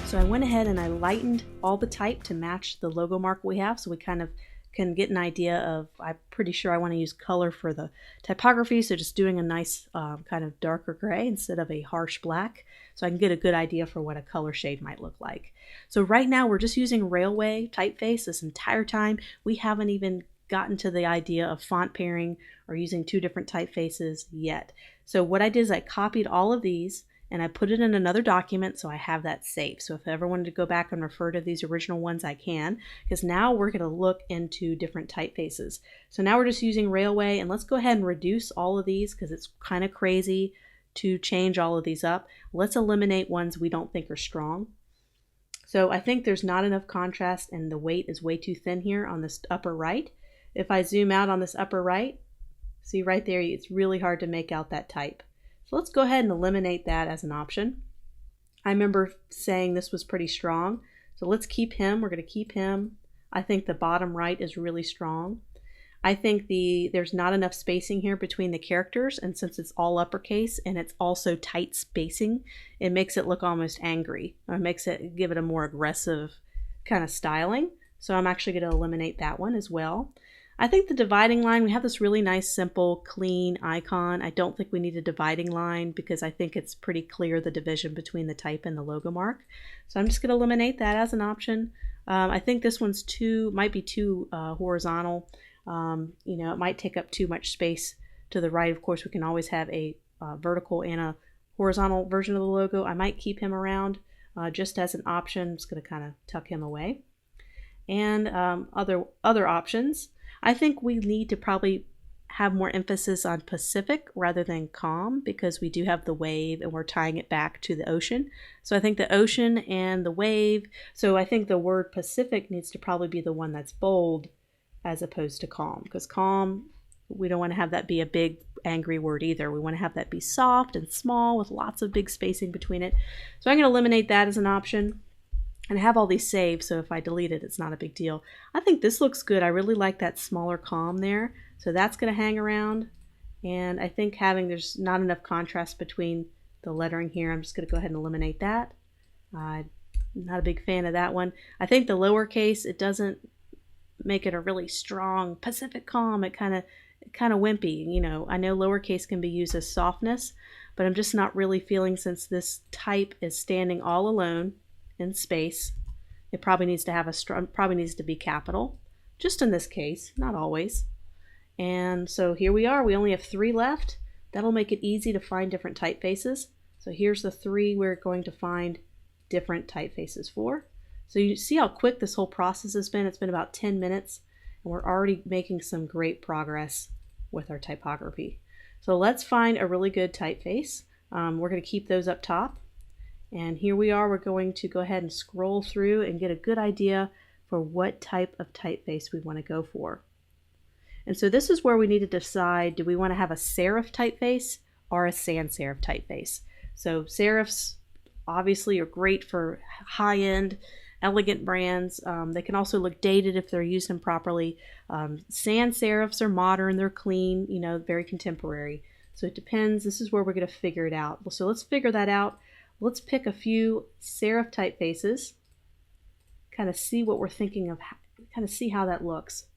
So I went ahead and I lightened all the type to match the logo mark we have, so we kind of can get an idea of, I'm pretty sure I want to use color for the typography, so just doing a nice kind of darker gray instead of a harsh black, so I can get a good idea for what a color shade might look like. So right now we're just using Railway typeface this entire time. We haven't even gotten to the idea of font pairing or using two different typefaces yet. So what I did is I copied all of these and I put it in another document so I have that saved. So if I ever wanted to go back and refer to these original ones, I can, because now we're going to look into different typefaces. So now we're just using Railway, and let's go ahead and reduce all of these because it's kind of crazy to change all of these up. Let's eliminate ones we don't think are strong. So I think there's not enough contrast and the weight is way too thin here on this upper right. If I zoom out on this upper right, see right there, it's really hard to make out that type. So let's go ahead and eliminate that as an option. I remember saying this was pretty strong, so let's keep him. We're going to keep him. I think the bottom right is really strong. I think there's not enough spacing here between the characters, and since it's all uppercase and it's also tight spacing, it makes it look almost angry, or give it a more aggressive kind of styling. So I'm actually going to eliminate that one as well. I think the dividing line, we have this really nice, simple, clean icon. I don't think we need a dividing line because I think it's pretty clear the division between the type and the logo mark. So I'm just going to eliminate that as an option. I think this one's might be too horizontal. It might take up too much space to the right. Of course, we can always have a vertical and a horizontal version of the logo. I might keep him around just as an option. I'm just going to kind of tuck him away. And other options. I think we need to probably have more emphasis on Pacific rather than calm because we do have the wave and we're tying it back to the ocean. So I think the ocean and the wave, so I think the word Pacific needs to probably be the one that's bold as opposed to calm, because calm, we don't want to have that be a big angry word either. We want to have that be soft and small with lots of big spacing between it. So I'm going to eliminate that as an option. And I have all these saved, so if I delete it, it's not a big deal. I think this looks good. I really like that smaller calm there. So that's going to hang around. And I think there's not enough contrast between the lettering here. I'm just going to go ahead and eliminate that. I'm not a big fan of that one. I think the lowercase, it doesn't make it a really strong Pacific calm. It kind of wimpy. I know lowercase can be used as softness, but I'm just not really feeling, since this type is standing all alone in space, it probably needs to be capital, just in this case, not always. And so here we are. We only have 3 left. That'll make it easy to find different typefaces. So here's the 3 we're going to find different typefaces for. So you see how quick this whole process has been. It's been about 10 minutes, and we're already making some great progress with our typography. So let's find a really good typeface. We're going to keep those up top. And here we are. We're going to go ahead and scroll through and get a good idea for what type of typeface we want to go for. And so this is where we need to decide, do we want to have a serif typeface or a sans serif typeface? So serifs obviously are great for high-end, elegant brands. They can also look dated if they're used improperly. Sans serifs are modern, they're clean, very contemporary. So it depends. This is where we're going to figure it out. So let's figure that out. Let's pick a few serif typefaces, kind of see what we're thinking of, kind of see how that looks.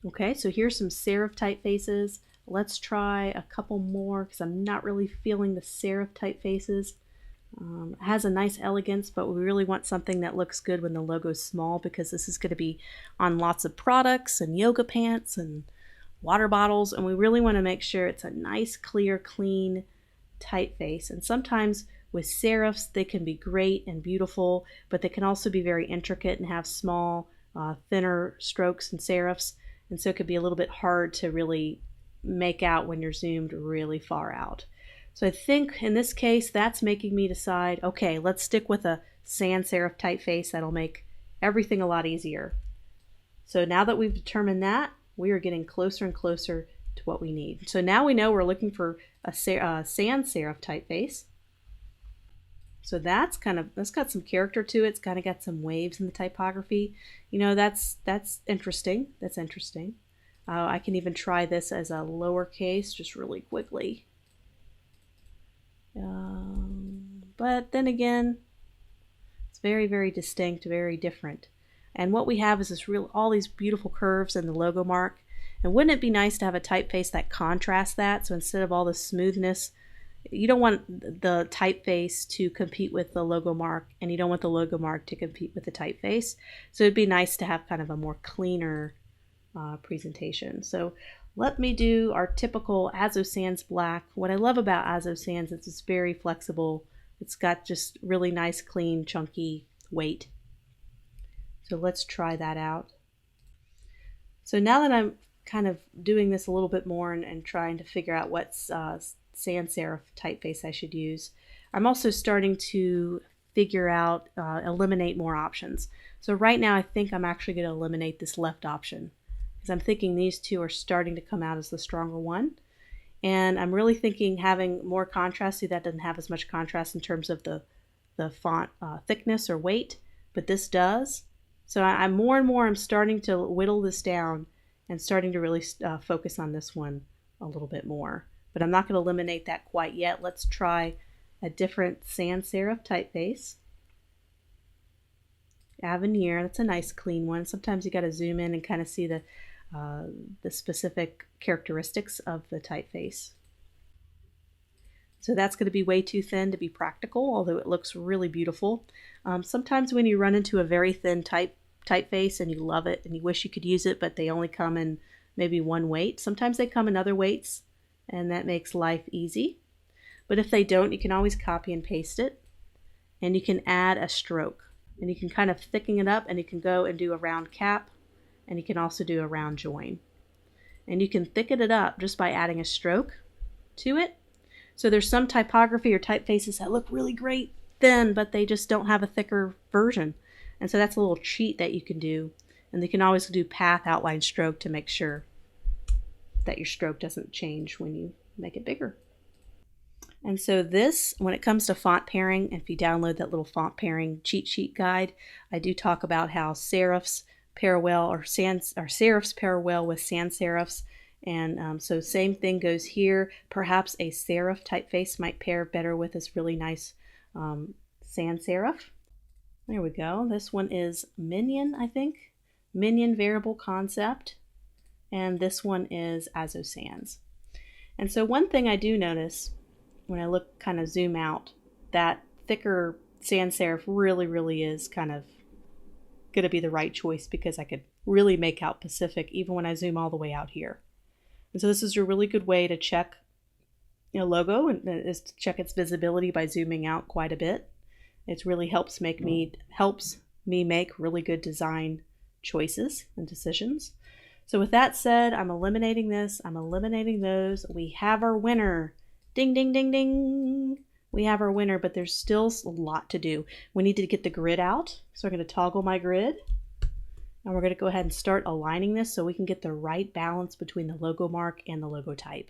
Okay, so here's some serif typefaces. Let's try a couple more because I'm not really feeling the serif typefaces. It has a nice elegance, but we really want something that looks good when the logo's small, because this is going to be on lots of products and yoga pants and water bottles, and we really want to make sure it's a nice, clear, clean typeface. And sometimes with serifs, they can be great and beautiful, but they can also be very intricate and have small, thinner strokes and serifs. And so it could be a little bit hard to really make out when you're zoomed really far out. So I think in this case, that's making me decide, okay, let's stick with a sans serif typeface. That'll make everything a lot easier. So now that we've determined that, we are getting closer and closer to what we need. So now we know we're looking for a sans serif typeface. So that's got some character to it. It's kind of got some waves in the typography. That's interesting. That's interesting. I can even try this as a lowercase just really quickly. But then again, very, very distinct, very different. And what we have is all these beautiful curves in the logo mark. And wouldn't it be nice to have a typeface that contrasts that? So instead of all the smoothness, you don't want the typeface to compete with the logo mark, and you don't want the logo mark to compete with the typeface. So it'd be nice to have kind of a more cleaner presentation. So let me do our typical Azo Sans black. What I love about Azo Sans is it's very flexible. It's got just really nice, clean, chunky weight. So let's try that out. So now that I'm kind of doing this a little bit more and trying to figure out what sans serif typeface I should use, I'm also starting to figure out, eliminate more options. So right now I think I'm actually going to eliminate this left option, because I'm thinking these two are starting to come out as the stronger one. And I'm really thinking having more contrast. See, that doesn't have as much contrast in terms of the font thickness or weight, but this does. So I'm more and more, I'm starting to whittle this down and starting to really focus on this one a little bit more. But I'm not going to eliminate that quite yet. Let's try a different sans serif typeface. Avenir, that's a nice clean one. Sometimes you got to zoom in and kind of see the specific characteristics of the typeface. So that's going to be way too thin to be practical, although it looks really beautiful. Sometimes when you run into a very thin typeface and you love it and you wish you could use it, but they only come in maybe one weight. Sometimes they come in other weights, and that makes life easy. But if they don't, you can always copy and paste it, and you can add a stroke, and you can kind of thicken it up, and you can go and do a round cap, and you can also do a round join. And you can thicken it up just by adding a stroke to it. So there's some typography or typefaces that look really great thin, but they just don't have a thicker version. And so that's a little cheat that you can do. And you can always do path, outline, stroke to make sure that your stroke doesn't change when you make it bigger. And so this, when it comes to font pairing, if you download that little font pairing cheat sheet guide, I do talk about how serifs pair well, or serifs pair well with sans serifs. And so same thing goes here. Perhaps a serif typeface might pair better with this really nice sans serif. There we go. This one is Minion, I think. Minion Variable Concept. And this one is Azo Sans. And so one thing I do notice when I look, kind of zoom out, that thicker sans serif really is kind of going to be the right choice, because I could really make out Pacific even when I zoom all the way out here. And so this is a really good way to check a logo, and is to check its visibility by zooming out quite a bit. It really helps me make really good design choices and decisions. So with that said, I'm eliminating this, I'm eliminating those. We have our winner. Ding, ding, ding, ding. We have our winner, but there's still a lot to do. We need to get the grid out. So we're going to toggle my grid. And we're going to go ahead and start aligning this so we can get the right balance between the logo mark and the logo type.